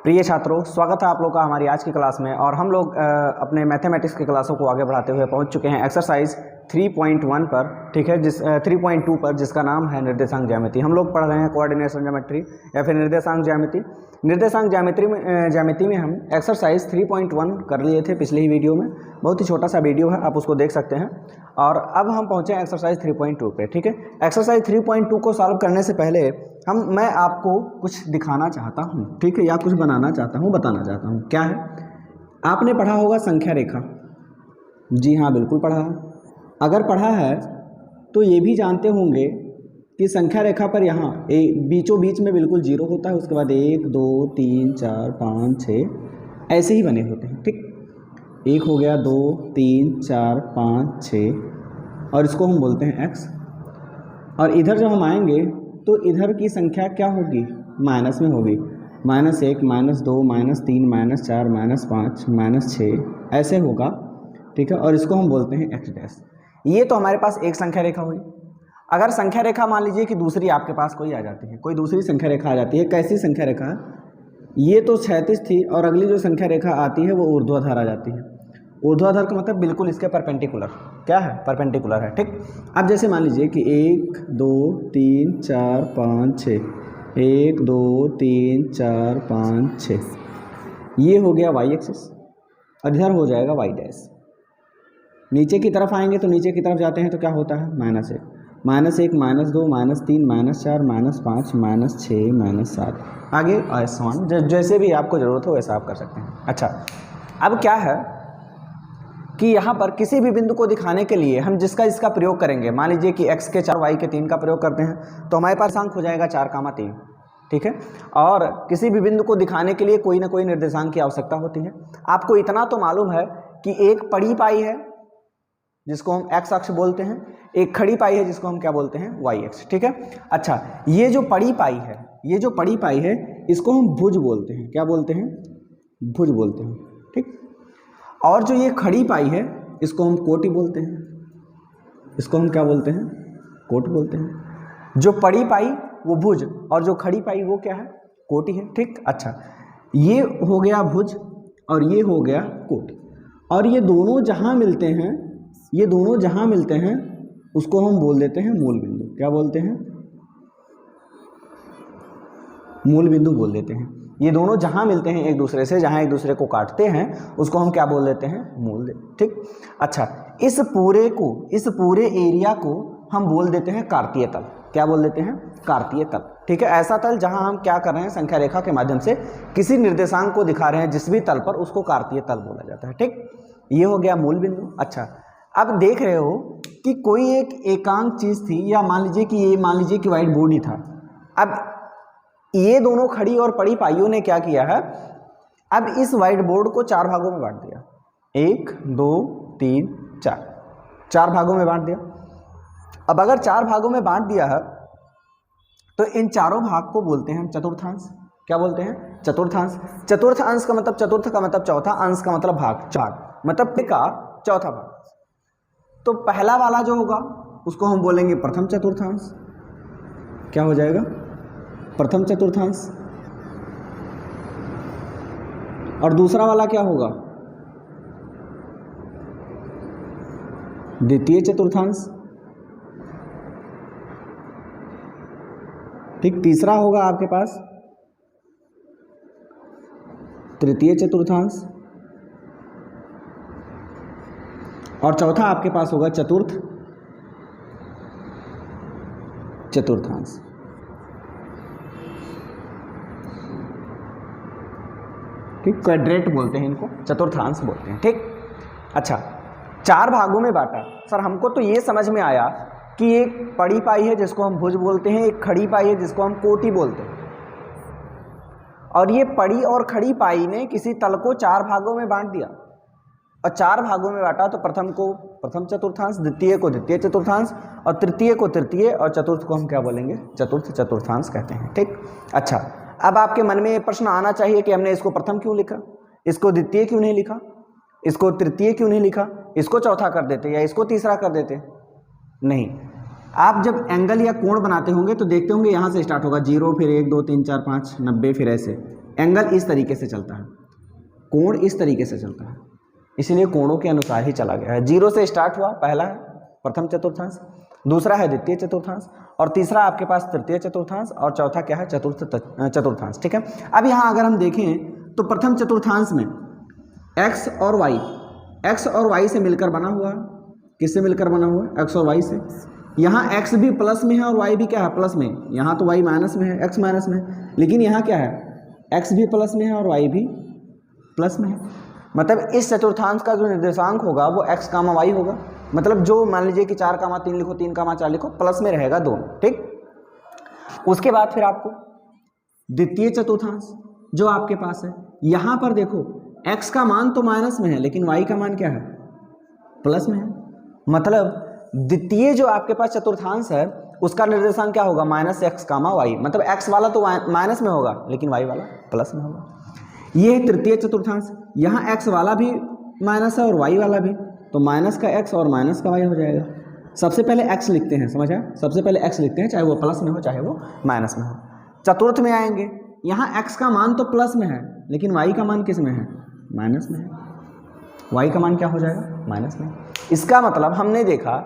प्रिय छात्रों, स्वागत है आप लोग का हमारी आज की क्लास में। और हम लोग अपने मैथमेटिक्स की क्लासों को आगे बढ़ाते हुए पहुंच चुके हैं एक्सरसाइज 3.1 पर, ठीक है, 3.2 पर, जिसका नाम है निर्देशांक ज्यामिति। हम लोग पढ़ रहे हैं कोऑर्डिनेशन ज्योमेट्री या फिर निर्देशांक ज्यामिति। निर्देशांक ज्यामिति में हम एक्सरसाइज 3.1 कर लिए थे पिछले ही वीडियो में। बहुत ही छोटा सा वीडियो है, आप उसको देख सकते हैं। और अब हम पहुँचे एक्सरसाइज 3.2 पे, ठीक है। एक्सरसाइज 3.2 को सॉल्व करने से पहले मैं आपको कुछ दिखाना चाहता हूँ, ठीक है, या कुछ बनाना चाहता हूँ, बताना चाहता हूँ। क्या है, आपने पढ़ा होगा संख्या रेखा। जी हाँ, बिल्कुल पढ़ा है। अगर पढ़ा है तो ये भी जानते होंगे कि संख्या रेखा पर यहाँ बीचों बीच में बिल्कुल जीरो होता है, उसके बाद 1 2 3 4 5 6 ऐसे ही बने होते हैं, ठीक। एक हो गया, 2 3 4 5 6 और इसको हम बोलते हैं x। और इधर जब हम आएंगे तो इधर की संख्या क्या होगी, माइनस में होगी। -1 -2 -3 -4 -5 -6 ऐसे होगा, ठीक है। और इसको हम बोलते हैं x डैश। ये तो हमारे पास एक संख्या रेखा हुई। अगर संख्या रेखा मान लीजिए कि दूसरी आपके पास कोई आ जाती है, कोई दूसरी संख्या रेखा आ जाती है। कैसी संख्या रेखा है, ये तो क्षैतिज थी और अगली जो संख्या रेखा आती है वो ऊर्ध्वाधर आ जाती है। ऊर्ध्वाधर का मतलब बिल्कुल इसके परपेंडिकुलर, क्या है, परपेंडिकुलर है, ठीक। अब जैसे मान लीजिए कि 1 2 3 4 5 6 1 2 3 4 5 6 ये हो गया y एक्सिस और इधर हो जाएगा y डैश। नीचे की तरफ आएंगे तो नीचे की तरफ जाते हैं तो क्या होता है, -1 -1 -2 -3 -4 -5 -6 -7 आगे आसान जैसे भी आपको ज़रूरत हो वैसा आप कर सकते हैं। अच्छा, अब क्या है कि यहाँ पर किसी भी बिंदु को दिखाने के लिए हम इसका प्रयोग करेंगे। मान लीजिए कि x के 4 y के 3 का प्रयोग करते हैं तो हमारे पास अंक हो जाएगा 4, 3, ठीक है। और किसी भी बिंदु को दिखाने के लिए कोई ना कोई निर्देशांक की आवश्यकता होती है। आपको इतना तो मालूम है कि एक पड़ी पाई है जिसको हम x अक्ष बोलते हैं, एक खड़ी पाई है जिसको हम क्या बोलते हैं, y अक्ष, ठीक है। अच्छा, ये जो पड़ी पाई है इसको हम भुज बोलते हैं। क्या बोलते हैं, भुज बोलते हैं, ठीक। और जो ये खड़ी पाई है इसको हम कोटि बोलते हैं। इसको हम क्या बोलते हैं, कोटि बोलते हैं। जो पड़ी पाई वो भुज और जो खड़ी पाई वो क्या है, कोटि है, ठीक। अच्छा, ये हो गया भुज और ये हो गया कोटि। और ये दोनों जहां मिलते हैं उसको हम बोल देते हैं मूल बिंदु। क्या बोलते हैं, मूल बिंदु बोल देते हैं। ये दोनों जहां मिलते हैं एक दूसरे से, जहां एक दूसरे को काटते हैं उसको हम क्या बोल देते हैं, मूल, ठीक। अच्छा, इस पूरे एरिया को हम बोल देते हैं कार्तीय तल। क्या बोल देते हैं, कार्तीय तल, ठीक है। ऐसा तल जहां हम क्या कर रहे हैं, संख्या रेखा के माध्यम से किसी निर्देशांक को दिखा रहे हैं जिस भी तल पर, उसको कार्तीय तल बोला जाता है, ठीक। ये हो गया मूल बिंदु। अच्छा, अब देख रहे हो कि कोई एक एकांक चीज थी, या मान लीजिए कि व्हाइट बोर्ड ही था। अब ये दोनों खड़ी और पड़ी पाइयों ने क्या किया है, अब इस व्हाइट बोर्ड को 4 भागों में बांट दिया। 1 2 3 4 भागों में बांट दिया। अब अगर 4 भागों में बांट दिया है तो इन चारों भाग को बोलते हैं हम चतुर्थांश। क्या बोलते हैं, चतुर्थांश। चतुर्थांश का मतलब, चतुर्थ का मतलब चौथा, अंश का मतलब भाग, 4 मतलब का चौथा भाग। तो पहला वाला जो होगा उसको हम बोलेंगे प्रथम चतुर्थांश। क्या हो जाएगा, प्रथम चतुर्थांश। और दूसरा वाला क्या होगा, द्वितीय चतुर्थांश, ठीक। तीसरा होगा आपके पास तृतीय चतुर्थांश और चौथा आपके पास होगा चतुर्थ चतुर्थांश, ठीक। क्वाड्रेट बोलते हैं इनको, चतुर्थांश बोलते हैं, ठीक। अच्छा, 4 भागों में बांटा। सर हमको तो ये समझ में आया कि एक पड़ी पाई है जिसको हम भुज बोलते हैं, एक खड़ी पाई है जिसको हम कोटि बोलते हैं। और ये पड़ी और खड़ी पाई ने किसी तल को 4 भागों में बांट दिया और 4 भागों में बांटा। तो प्रथम को प्रथम चतुर्थांश, द्वितीय को द्वितीय चतुर्थांश और तृतीय को तृतीय और चतुर्थ को हम क्या बोलेंगे, चतुर्थ चतुर्थांश कहते हैं, ठीक। अच्छा, अब आपके मन में ये प्रश्न आना चाहिए कि हमने इसको प्रथम क्यों लिखा, इसको द्वितीय क्यों नहीं लिखा, इसको तृतीय क्यों नहीं लिखा, इसको चौथा कर देते या इसको तीसरा कर देते। नहीं, आप जब एंगल या कोण बनाते होंगे तो देखते होंगे यहाँ से स्टार्ट होगा 0, फिर 1 2 3 4 5 90, फिर ऐसे एंगल इस तरीके से चलता है, कोण इस तरीके से चलता है, इसलिए कोणों के अनुसार ही चला गया है। 0 से स्टार्ट हुआ, पहला है प्रथम चतुर्थांश, दूसरा है द्वितीय चतुर्थांश, और तीसरा आपके पास तृतीय चतुर्थांश, और चौथा क्या है चतुर्थांश। ठीक है, अब यहाँ अगर हम देखें तो प्रथम चतुर्थांश में x और y से मिलकर बना हुआ है। किससे मिलकर बना हुआ है? x और y से। यहाँ x भी प्लस में है और y भी क्या है? प्लस में। यहाँ तो y माइनस में है, x माइनस में है, लेकिन यहाँ क्या है? x भी प्लस में है और y भी प्लस में है। मतलब इस चतुर्थांश का जो निर्देशांक होगा वो x कामा y होगा। मतलब जो मान लीजिए कि 4 कामा 3 लिखो, 3 कामा 4 लिखो, प्लस में रहेगा दोनों। ठीक, उसके बाद फिर आपको द्वितीय चतुर्थांश जो आपके पास है, यहाँ पर देखो x का मान तो माइनस में है लेकिन y का मान क्या है? प्लस में है। मतलब द्वितीय जो आपके पास चतुर्थांश है उसका निर्देशांक क्या होगा? Minus x comma y. मतलब x वाला तो माइनस में होगा लेकिन y वाला प्लस में होगा। ये है तृतीय चतुर्थांश, यहाँ x वाला भी माइनस है और y वाला भी, तो माइनस का x और माइनस का y हो जाएगा। सबसे पहले x लिखते हैं, समझ आया? सबसे पहले x लिखते हैं, चाहे वो प्लस में हो चाहे वो माइनस में हो। चतुर्थ में आएंगे, यहाँ x का मान तो प्लस में है लेकिन y का मान किस में है? माइनस में है। y का मान क्या हो जाएगा? माइनस में। इसका मतलब हमने देखा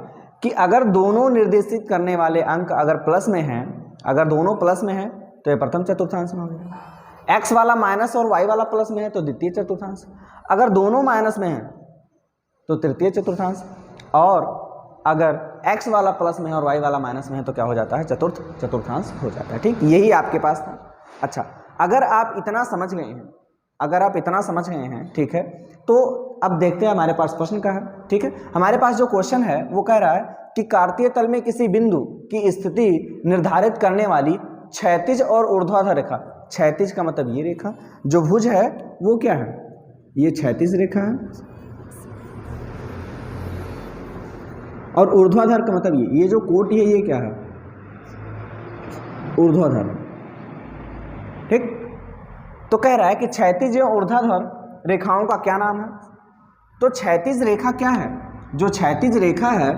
कि अगर दोनों निर्देशित करने वाले अंक अगर प्लस में हैं, अगर दोनों प्लस में हैं तो ये प्रथम चतुर्थांश में हो गया। x वाला माइनस और y वाला प्लस में है तो द्वितीय चतुर्थांश। अगर दोनों माइनस में हैं तो तृतीय चतुर्थांश, और अगर x वाला प्लस में है और y वाला माइनस में है तो क्या हो जाता है? चतुर्थ चतुर्थांश हो जाता है। ठीक, यही आपके पास था। अच्छा, अगर आप इतना समझ गए हैं, अगर आप इतना समझ गए हैं, ठीक है, तो अब देखते हैं हमारे पास प्रश्न का है। ठीक है, हमारे पास जो क्वेश्चन है वो कह रहा है कि कार्तीय तल में किसी बिंदु की स्थिति निर्धारित करने वाली क्षैतिज और ऊर्ध्वाधर रेखा, क्षैतिज का मतलब ये रेखा, जो भुज है वो क्या है? ये क्षैतिज रेखा है, और ऊर्ध्वाधर का मतलब ये जो कोटि है ये क्या है? ऊर्ध्वाधर। ठीक, तो कह रहा है कि क्षैतिज और ऊर्ध्वाधर रेखाओं का क्या नाम है? तो क्षैतिज रेखा क्या है? जो क्षैतिज रेखा है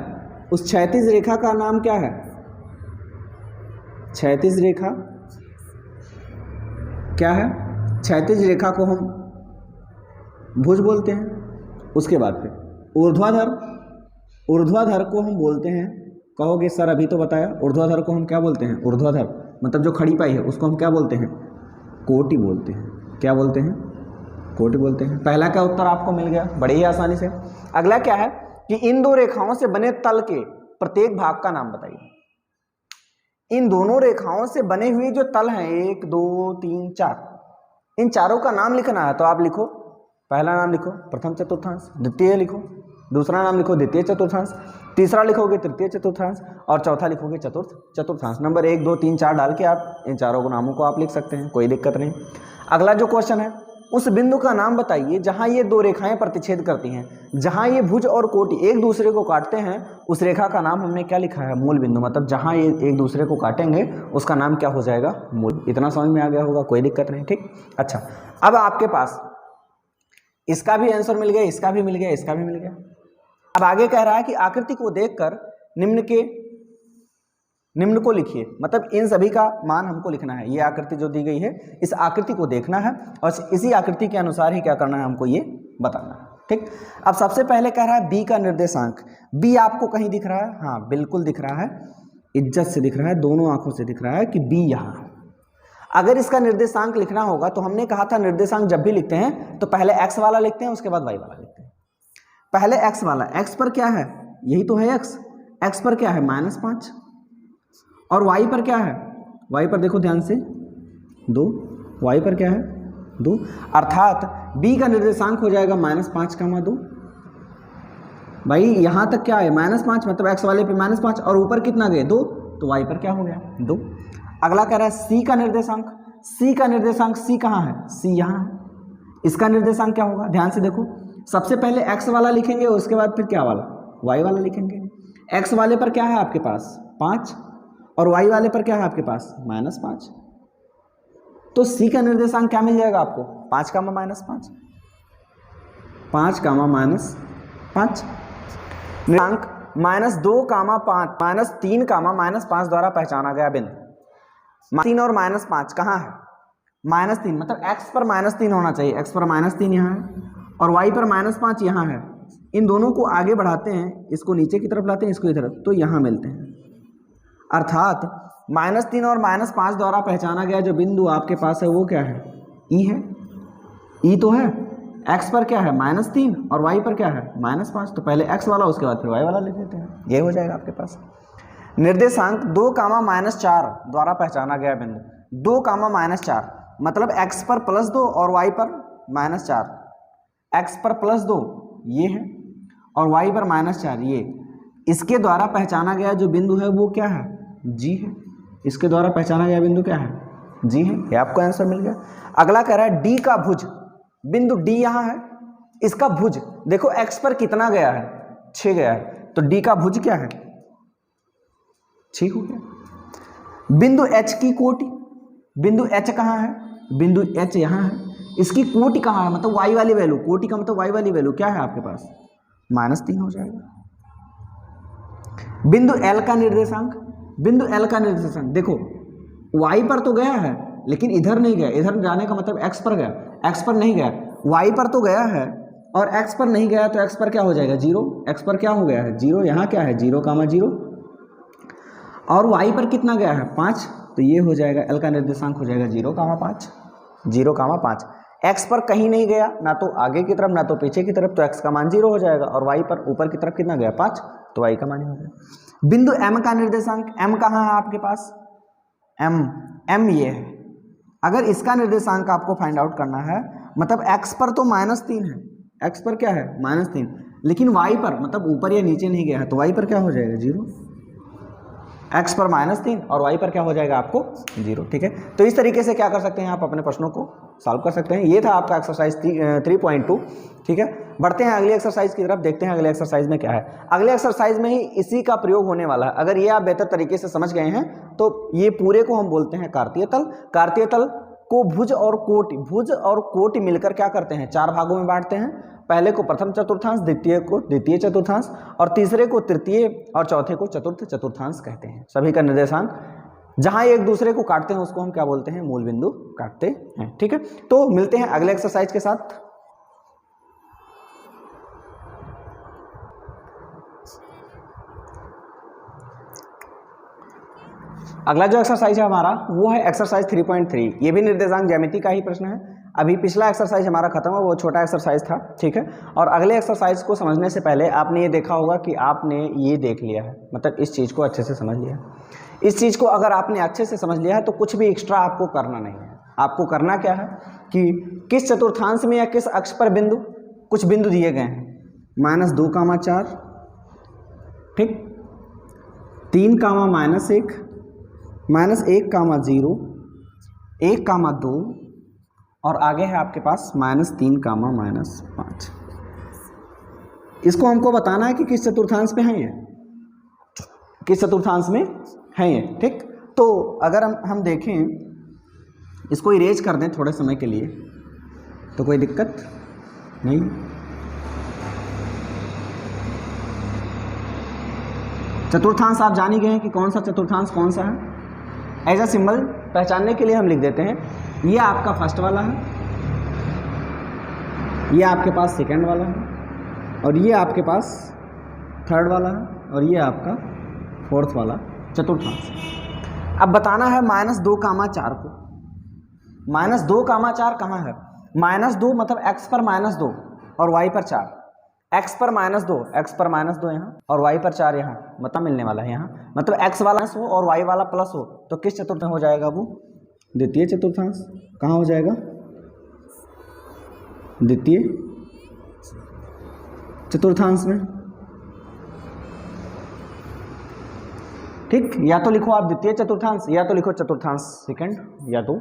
उस क्षैतिज रेखा का नाम क्या है? क्षैतिज रेखा क्या है? क्षैतिज रेखा को हम भुज बोलते हैं। उसके बाद फिर ऊर्ध्वाधर, ऊर्ध्वाधर को हम बोलते हैं, कहोगे सर अभी तो बताया, ऊर्ध्वाधर को हम क्या बोलते हैं? ऊर्ध्वाधर मतलब जो खड़ी पाई है उसको हम क्या बोलते हैं? कोटि बोलते हैं। क्या बोलते हैं? कोटि बोलते हैं। पहला का उत्तर आपको मिल गया बड़े ही आसानी से। अगला क्या है कि इन दो रेखाओं से बने तल के प्रत्येक भाग का नाम बताइए। इन दोनों रेखाओं से बने हुए जो तल हैं, 1 2 3 4, इन चारों का नाम लिखना है तो आप लिखो, पहला नाम लिखो प्रथम चतुर्थांश, द्वितीय लिखो, दूसरा नाम लिखो द्वितीय चतुर्थांश, तीसरा लिखोगे तृतीय चतुर्थांश, और चौथा लिखोगे चतुर्थ चतुर्थांश। नंबर 1 2 3 4 डाल के आप इन चारों को नामों को आप लिख सकते हैं, कोई दिक्कत नहीं। अगला जो क्वेश्चन है, उस बिंदु का नाम बताइए जहां ये दो रेखाएं प्रतिच्छेद करती हैं, जहां ये भुज और कोटि एक दूसरे को काटते हैं, उस रेखा का नाम हमने क्या लिखा है? मूल बिंदु। मतलब जहां ये एक दूसरे को काटेंगे उसका नाम क्या हो जाएगा? मूल। इतना समझ में आ गया होगा, कोई दिक्कत नहीं। ठीक, अच्छा, अब आपके पास इसका भी आंसर मिल गया, इसका भी मिल गया, इसका भी मिल गया। अब आगे कह रहा है कि आकृति को देखकर निम्न को लिखिए। मतलब इन सभी का मान हमको लिखना है। ये आकृति जो दी गई है, इस आकृति को देखना है और इसी आकृति के अनुसार ही क्या करना है? हमको ये बताना है। ठीक, अब सबसे पहले कह रहा है बी का निर्देशांक। बी आपको कहीं दिख रहा है? हाँ, बिल्कुल दिख रहा है, इज्जत से दिख रहा है, दोनों आंखों से दिख रहा है कि बी यहाँ। अगर इसका निर्देशांक लिखना होगा तो हमने कहा था निर्देशांक जब भी लिखते हैं तो पहले एक्स वाला लिखते हैं, उसके बाद वाई वाला लिखते हैं। पहले एक्स वाला, एक्स पर क्या है? यही तो है एक्स। एक्स पर क्या है? -5। और y पर क्या है? y पर देखो ध्यान से 2, y पर क्या है? 2। अर्थात b का निर्देशांक हो जाएगा -5, 2। भाई यहाँ तक क्या है? -5, मतलब x वाले पे -5, और ऊपर कितना गए? 2, तो y पर क्या हो गया? 2। अगला कह रहा है c का निर्देशांक। c का निर्देशांक, c कहाँ है? c यहाँ है। इसका निर्देशांक क्या होगा? ध्यान से देखो, सबसे पहले x वाला लिखेंगे, उसके बाद फिर क्या वाला? y वाला लिखेंगे। x वाले पर क्या है आपके पास? 5, और y वाले पर क्या है आपके पास? -5। तो c का निर्देशांक क्या मिल जाएगा आपको? 5, -5। 5, -5। निर्देशांक -2, -5, -3, -5 द्वारा पहचाना गया बिंदु। 3 और -5 कहाँ है? -3 मतलब x पर -3 होना चाहिए, x पर -3 यहाँ है और y पर -5 यहाँ है। इन दोनों को आगे बढ़ाते हैं, इसको नीचे की तरफ लाते हैं, इसको इधर, तो यहाँ मिलते हैं। अर्थात -3 और -5 द्वारा पहचाना गया जो बिंदु आपके पास है वो क्या है, E है। E तो है, x पर क्या है -3 और y पर क्या है -5, तो पहले x वाला उसके बाद फिर y वाला लिख देते हैं, ये हो जाएगा आपके पास। निर्देशांक 2, -4 द्वारा पहचाना गया बिंदु, 2, -4 मतलब x पर +2 और y पर -4, x पर +2 ये है और y पर -4 ये, इसके द्वारा पहचाना गया जो बिंदु है वो क्या है, G है। इसके द्वारा पहचाना गया बिंदु क्या है, G है। ये आपको आंसर मिल गया। अगला कह रहा है D का भुज, बिंदु D यहाँ है, इसका भुज देखो x पर कितना गया है, 6 गया है, तो D का भुज क्या है, 6 हो गया। बिंदु H की कोटि, बिंदु H कहाँ है, बिंदु H यहाँ है, इसकी कोटि कहाँ है, मतलब y वाली वैल्यू, कोटि का मतलब y वाली वैल्यू क्या है आपके पास, -3 हो जाएगा। बिंदु L का निर्देशांक, बिंदु L का निर्देशांक देखो y पर तो गया है लेकिन इधर नहीं गया, इधर जाने का मतलब x पर गया, x पर नहीं गया, y पर तो गया है और x पर नहीं गया, तो x पर क्या हो जाएगा 0, x पर क्या हो गया है 0, यहाँ क्या है 0, और y पर कितना गया है 5, तो ये हो जाएगा L का निर्देशांक हो जाएगा 0, 5, x पर कहीं नहीं गया, ना तो आगे की तरफ ना तो पीछे की तरफ, तो x का मान 0 हो जाएगा और y पर ऊपर की तरफ कितना गया 5, तो y का मान हो जाएगा। बिंदु M का निर्देशांक, M कहाँ है आपके पास, M ये है। अगर इसका निर्देशांक आपको फाइंड आउट करना है, मतलब x पर तो -3 है, x पर क्या है -3, लेकिन y पर मतलब ऊपर या नीचे नहीं गया है, तो y पर क्या हो जाएगा 0, x पर -3 और y पर क्या हो जाएगा आपको 0। ठीक है, तो इस तरीके से क्या कर सकते हैं आप अपने प्रश्नों को सॉल्व कर सकते हैं। ये था आपका एक्सरसाइज 3.2। ठीक है, बढ़ते हैं अगली एक्सरसाइज की तरफ, देखते हैं अगले एक्सरसाइज में क्या है। अगले एक्सरसाइज में ही इसी का प्रयोग होने वाला है। अगर ये आप बेहतर तरीके से समझ गए हैं तो ये पूरे को हम बोलते हैं कार्तीय तल। कार्तीय तल को भुज और कोटि मिलकर क्या करते हैं, 4 भागों में बांटते हैं। पहले को प्रथम चतुर्थांश, द्वितीय को द्वितीय चतुर्थांश और तीसरे को तृतीय और चौथे को चतुर्थ चतुर्थांश कहते हैं। सभी का निर्देशांक जहां एक दूसरे को काटते हैं उसको हम क्या बोलते हैं, मूल बिंदु काटते हैं। ठीक है, तो मिलते हैं अगले एक्सरसाइज के साथ। अगला जो एक्सरसाइज है हमारा वो है एक्सरसाइज 3.3। ये भी निर्देशांक ज्यामिति का ही प्रश्न है। अभी पिछला एक्सरसाइज हमारा खत्म है, वो छोटा एक्सरसाइज था। ठीक है, और अगले एक्सरसाइज को समझने से पहले आपने ये देखा होगा कि आपने ये देख लिया है, मतलब इस चीज़ को अच्छे से समझ लिया। इस चीज़ को अगर आपने अच्छे से समझ लिया है तो कुछ भी एक्स्ट्रा आपको करना नहीं है। आपको करना क्या है कि किस चतुर्थांश में या किस अक्ष पर बिंदु, कुछ बिंदु दिए गए हैं, -2, 4, ठीक, 3, -1, -1, 0, 1, 2 और आगे है आपके पास -3, -5। इसको हमको बताना है कि किस चतुर्थांश में है ये, किस चतुर्थांश में है ये। ठीक, तो अगर हम देखें, इसको इरेज कर दें थोड़े समय के लिए तो कोई दिक्कत नहीं। चतुर्थांश आप जान ही गए हैं कि कौन सा चतुर्थांश कौन सा है। एज अ सिंबल पहचानने के लिए हम लिख देते हैं, ये आपका फर्स्ट वाला है, ये आपके पास सेकंड वाला है और ये आपके पास थर्ड वाला है और ये आपका फोर्थ वाला चतुर्थांश। अब बताना है -2, 4 को। -2, 4 कहाँ है, -2 मतलब x पर -2 और y पर 4, x पर -2, यहाँ और y पर 4 यहाँ, मतलब मिलने वाला है यहाँ, मतलब x वाला हो और y वाला प्लस हो तो किस चतुर्थांश हो जाएगा वो, द्वितीय चतुर्थांश। कहाँ हो जाएगा, द्वितीय चतुर्थांश में। ठीक, या तो लिखो आप द्वितीय चतुर्थांश या तो लिखो चतुर्थांश सेकंड, या तो।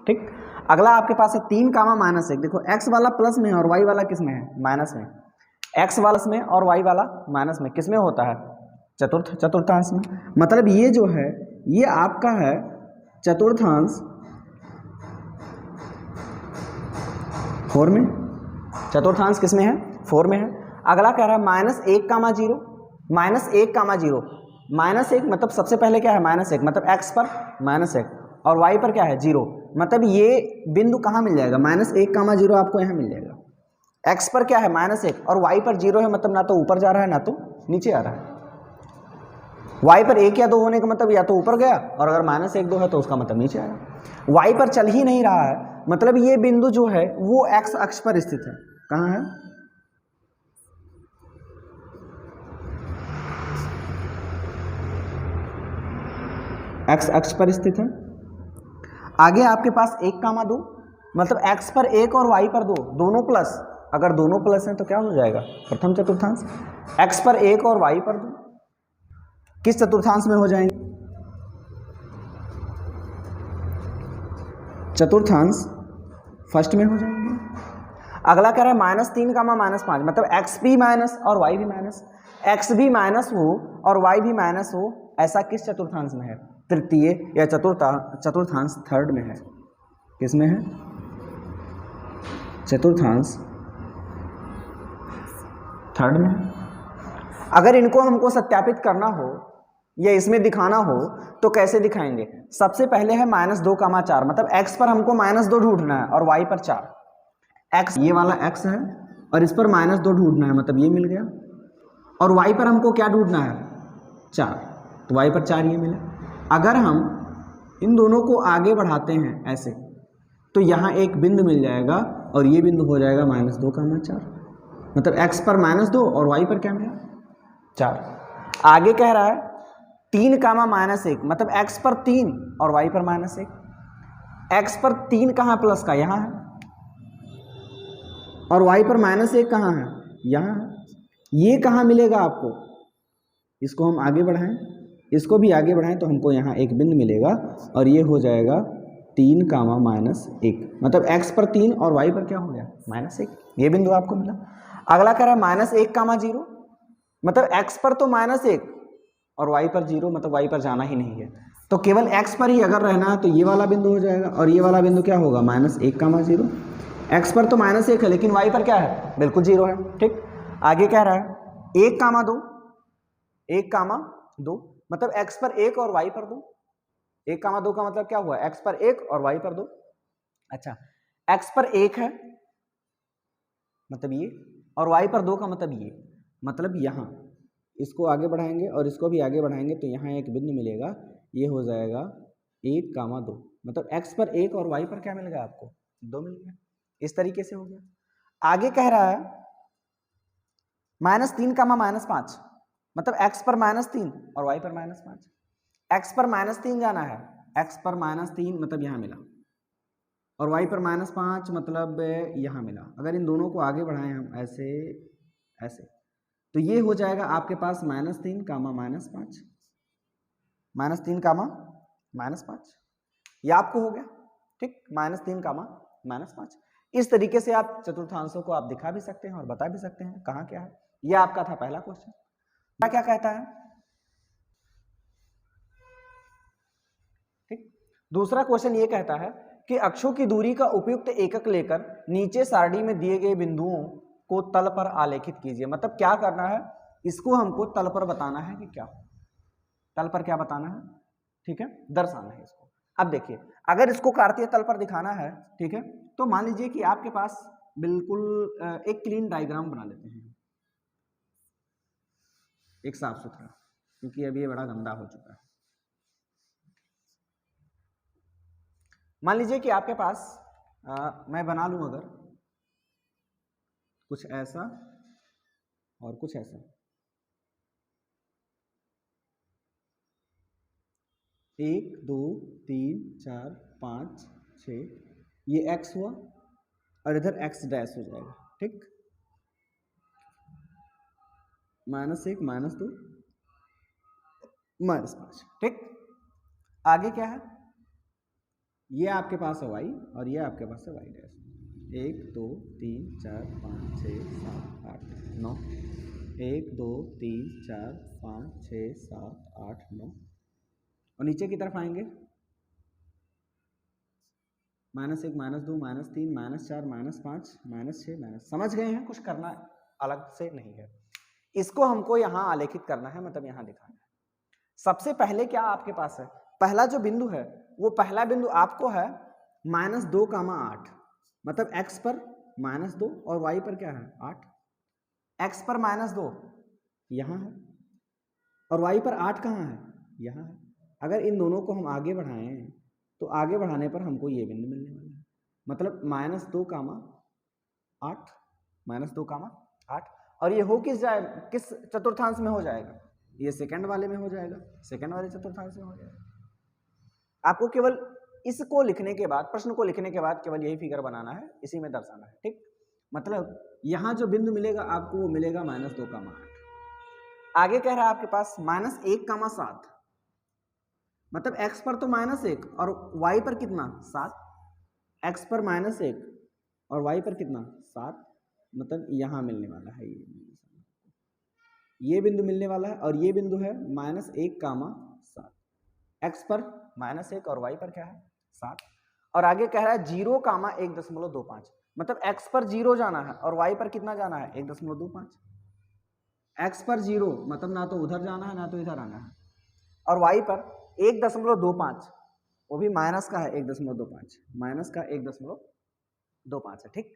ठीक, अगला आपके पास है 3, -1। देखो x वाला प्लस में और y वाला किस में है, माइनस में। x वाला में और y वाला माइनस में, किस में होता है, चतुर्थांश में। मतलब ये जो है ये आपका है चतुर्थांश 4 में। चतुर्थांश किस में है, 4 में है। अगला कह रहा है -1, 0, -1, 1 मतलब सबसे पहले क्या है -1, मतलब x पर -1 और y पर क्या है 0, मतलब ये बिंदु कहाँ मिल जाएगा, -1, 0 आपको यहाँ मिल जाएगा। x पर क्या है -1 और y पर 0 है, मतलब ना तो ऊपर जा रहा है ना तो नीचे आ रहा है। y पर 1 या 2 होने का मतलब या तो ऊपर गया, और अगर -1, 2 है तो उसका मतलब नीचे आया। y पर चल ही नहीं रहा है, मतलब ये बिंदु जो है वो x अक्ष पर स्थित है। कहाँ है, x अक्ष पर स्थित है। आगे आपके पास 1, 2, मतलब x पर 1 और y पर 2 दोनों प्लस, अगर दोनों प्लस हैं तो क्या हो जाएगा, प्रथम चतुर्थांश। x पर 1 और y पर 2 किस चतुर्थांश में हो जाएंगे, चतुर्थांश फर्स्ट में हो जाएंगे। अगला कह रहा है -3, -5, मतलब x भी माइनस और y भी माइनस, x भी माइनस हो और y भी माइनस हो, ऐसा किस चतुर्थांश में है, तृतीय या चतुर्थांश थर्ड में है। किस में है, चतुर्थांश थर्ड में है। अगर इनको हमको सत्यापित करना हो या इसमें दिखाना हो तो कैसे दिखाएंगे, सबसे पहले है -2, 4, मतलब x पर हमको -2 ढूंढना है और y पर 4। x ये वाला x है और इस पर -2 ढूंढना है, मतलब ये मिल गया, और y पर हमको क्या ढूंढना है, 4, तो y पर 4 ये मिला। अगर हम इन दोनों को आगे बढ़ाते हैं ऐसे तो यहाँ एक बिंदु मिल जाएगा और ये बिंदु हो जाएगा -2, 4, मतलब x पर -2 और y पर क्या मिला, 4। आगे कह रहा है 3, -1, मतलब x पर 3 और y पर -1। x पर 3 कहाँ प्लस का, यहाँ है, और y पर -1 कहाँ है, यहाँ है। ये कहाँ मिलेगा आपको, इसको हम आगे बढ़ाएं, इसको भी आगे बढ़ाएं तो हमको यहाँ एक बिंदु मिलेगा और ये हो जाएगा 3, -1, मतलब x पर 3 और y पर क्या हो गया, -1, ये बिंदु आपको मिला। अगला कह रहा है -1, 0, मतलब x पर तो -1 और y पर 0, मतलब y पर जाना ही नहीं है, तो केवल x पर ही अगर रहना है तो ये वाला बिंदु हो जाएगा, और ये वाला बिंदु क्या होगा, -1, 0। x पर तो -1 है लेकिन y पर क्या है, बिल्कुल 0 है, ठीक। आगे कह रहा है 1, 2, 1, 2, मतलब x पर 1 और y पर 2, 1, 2 का मतलब क्या हुआ, x पर 1 और y पर 2। अच्छा, x पर 1 है मतलब ये, और y पर 2 का मतलब ये, मतलब यहाँ इसको आगे बढ़ाएंगे और इसको भी आगे बढ़ाएंगे तो यहाँ एक बिंदु मिलेगा, ये हो जाएगा 1, 2, मतलब x पर 1 और y पर क्या मिल गया आपको, 2 मिल गया। इस तरीके से हो गया। आगे कह रहा है -3, -5, मतलब x पर -3 और y पर -5। x पर -3 जाना है, x पर -3 मतलब यहाँ मिला, और y पर -5 मतलब यहाँ मिला। अगर इन दोनों को आगे बढ़ाएं हम ऐसे ऐसे तो ये हो जाएगा आपके पास -3, -5, -3, ये आपको हो गया, ठीक, -3, -5। इस तरीके से आप चतुर्थांशों को आप दिखा भी सकते हैं और बता भी सकते हैं कहाँ क्या है। ये आपका था पहला क्वेश्चन। क्या कहता है, ठीक। दूसरा क्वेश्चन ये कहता है कि अक्षों की दूरी का उपयुक्त एकक लेकर नीचे सारणी में दिए गए बिंदुओं को तल पर आलेखित कीजिए। मतलब क्या करना है, इसको हमको तल पर बताना है कि क्या, तल पर क्या बताना है, ठीक है, दर्शाना है इसको। अब देखिए, अगर इसको कार्तीय तल पर दिखाना है, ठीक है, तो मान लीजिए कि आपके पास बिल्कुल एक क्लीन डायग्राम बना लेते हैं, एक साफ सुथरा, क्योंकि अभी ये बड़ा गंदा हो चुका है। मान लीजिए कि आपके पास मैं बना लूं अगर कुछ ऐसा और कुछ ऐसा, एक, 2, 3, 4, 5, 6, ये x हुआ और इधर x डैश हो जाएगा, ठीक, -1, -2, -5, ठीक। आगे क्या है, ये आपके पास है y और ये आपके पास है y डैश, 1, 2, 3, 4, 5, 6, 7, 8, 9, 1, 2, 3, 4, 5, 6, 7, 8, 9, और नीचे की तरफ आएंगे -1, -2, -3, -4, -5, -6, समझ गए हैं, कुछ करना अलग से नहीं है। इसको हमको यहाँ आलेखित करना है, मतलब यहाँ दिखाना है। सबसे पहले क्या आपके पास है, पहला जो बिंदु है वो पहला बिंदु आपको है -2, 8 मतलब x पर -2 और y पर क्या है 8। x पर -2 यहाँ है और y पर 8 कहाँ है यहाँ है। अगर इन दोनों को हम आगे बढ़ाएं तो आगे बढ़ाने पर हमको ये बिंदु मिलने वाला है। मतलब -2, 8 -2, 8 और ये हो किस चतुर्थांश में हो जाएगा, ये सेकंड वाले में हो जाएगा, सेकंड वाले चतुर्थांश में हो जाएगा। आपको केवल इसको लिखने के बाद, प्रश्न को लिखने के बाद केवल यही फिगर बनाना है, इसी में दर्शाना है। ठीक, मतलब यहां जो बिंदु मिलेगा आपको वो मिलेगा -2, 8। आगे कह रहा है आपके पास -1, 7 मतलब x पर तो -1 और y पर कितना 7, x पर -1 और y पर कितना 7 मतलब यहां मिलने वाला है ये बिंदु मिलने वाला है और ये बिंदु है -1, 7 x पर -1 और y पर क्या है 7 और आगे कह रहा है 0, 1.25 मतलब x पर 0 जाना है और y पर कितना जाना है 1.25। x पर 0 मतलब ना तो उधर जाना है ना तो इधर आना है और y पर 1.25 वो भी माइनस का है 1.25 माइनस का 1.25 है। ठीक,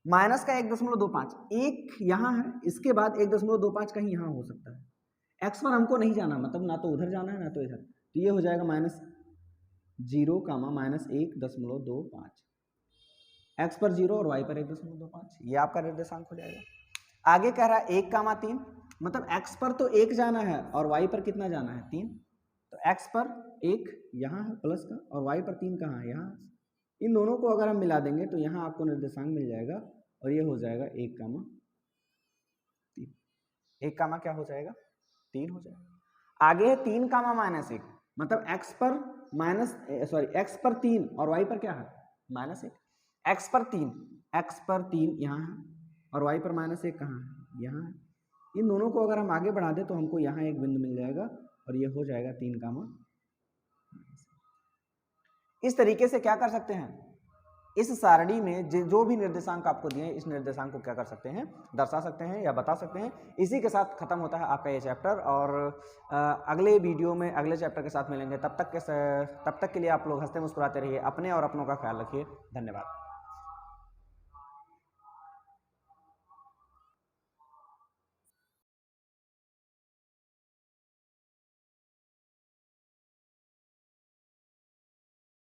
माइनस का 1.25 एक यहाँ है, इसके बाद 1.25 कहीं यहाँ हो सकता है। x पर हमको नहीं जाना मतलब ना तो उधर जाना है ना तो इधर, तो ये हो जाएगा -0, -1.25 x पर 0 और y पर 1.25 ये आपका निर्देशांक हो जाएगा। आगे कह रहा है 1, 3 मतलब x पर तो 1 जाना है और y पर कितना जाना है 3, तो x पर 1 यहाँ है प्लस का और y पर 3 कहाँ है यहाँ। इन दोनों को अगर हम मिला देंगे तो यहाँ आपको निर्देशांक मिल जाएगा और ये हो जाएगा 1, 3 1, क्या हो जाएगा 3 हो जाएगा। आगे है 3, -1 मतलब x पर 3 और y पर क्या है -1। x पर 3 यहाँ है और y पर -1 कहाँ है यहाँ है। इन दोनों को अगर हम आगे बढ़ा दें तो हमको यहाँ एक बिंदु मिल जाएगा और ये हो जाएगा 3, इस तरीके से क्या कर सकते हैं, इस सारणी में जो भी निर्देशांक आपको दिए इस निर्देशांक को क्या कर सकते हैं दर्शा सकते हैं या बता सकते हैं। इसी के साथ खत्म होता है आपका ये चैप्टर और अगले वीडियो में अगले चैप्टर के साथ मिलेंगे। तब तक के लिए आप लोग हंसते मुस्कुराते रहिए, अपने और अपनों का ख्याल रखिए। धन्यवाद।